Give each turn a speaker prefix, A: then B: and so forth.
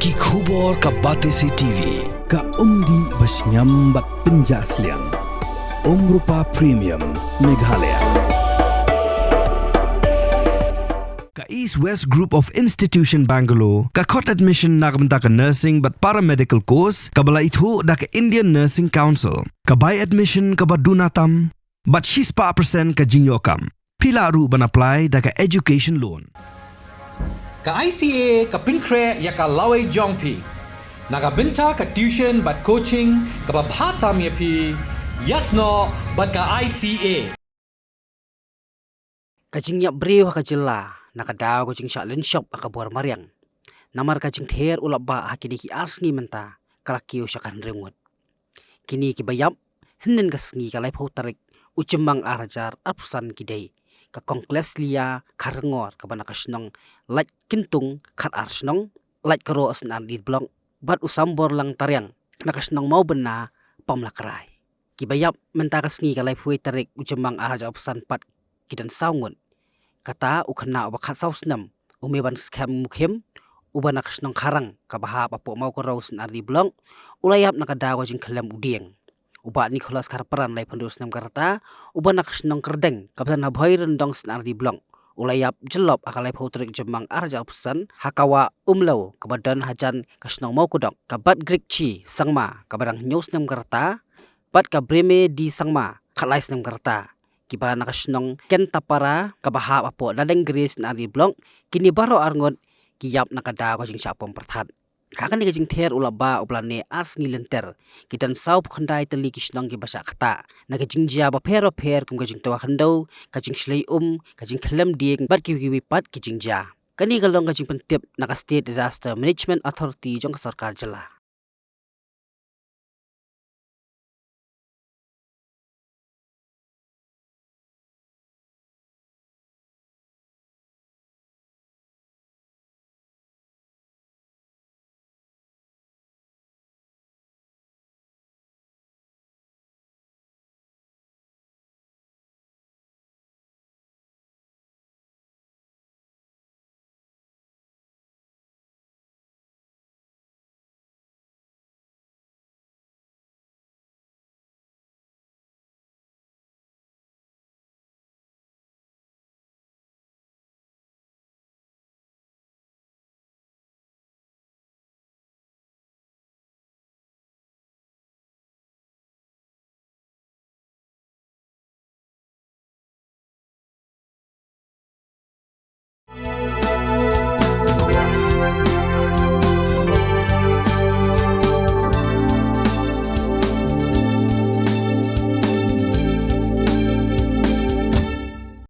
A: Ki khubor ka Batesi TV.
B: Ka umdi basnyam bat penjaslian. Rupa Premium Meghalaya. Ka East West Group of Institution Bangalore. Ka khot admission nagamta ka nursing but paramedical course. Ka bala ithu da ka Indian Nursing Council. Ka buy admission ka badunatam. But she's pa percent ka Jingïap. Pila ru ban apply da ka education loan.
C: Ka ICA ka pinkre ya ka laway jongpi. Nakabinta ka tuition but coaching ka babhatam ya pi. Yasno but ka ICA.
D: Ka Jingïap Briew ka jilla nakadaw ko jing shalin shop ka buar mariang. Namar ka jing ther ulap ba hakini ki arsngi menta kala Kiew siya kan Ngut. Kini ki bayap hinden ka sngi ka lai tarik uchemang arajar apusan kidai. Ka kongkles lia karengor ka bana kasnong lait kintung khat arsnong lait karo asnan di blong bat usambor lang tariang nakasnong mau bena pamlakrai kibayap menta kasngi ka lai tarik uchemang arajar apusan pat kidan saungun kata ukana obakhat sausnam umeban skam mukhem ubana kasnong karang ka baha papo mau karo asnan di blong ulayap nakadawa jing khalam udieng uba Nicholas karparan lai pendus nam karta uba nakasnong kerdeng kapsan habhoi rendong senar di blong ulayap jelop akalai potrik jemang arja pesan hakawa umlau kebadan hajan kasnong mau kudok kabat Greek chi sangma kabadang news nam karta bat kabreme di sangma khalais nam karta kiba nakasnong ken tapara kabaha apo dadeng gris senar di blong kini baro arngot kiyap nakada ko jing Shah Pyrthat Hakan ni kajing ther ulaba uplane ars ngilenter kitan sau khandai teli kisnong ki basa khata na kajing jia ba phero pher kum kajing tawa khandau kajing shlei kajing khlem dieng bat ki pat kajing ja kani galong kajing pentip na ka State Disaster Management Authority jong ka sarkar jala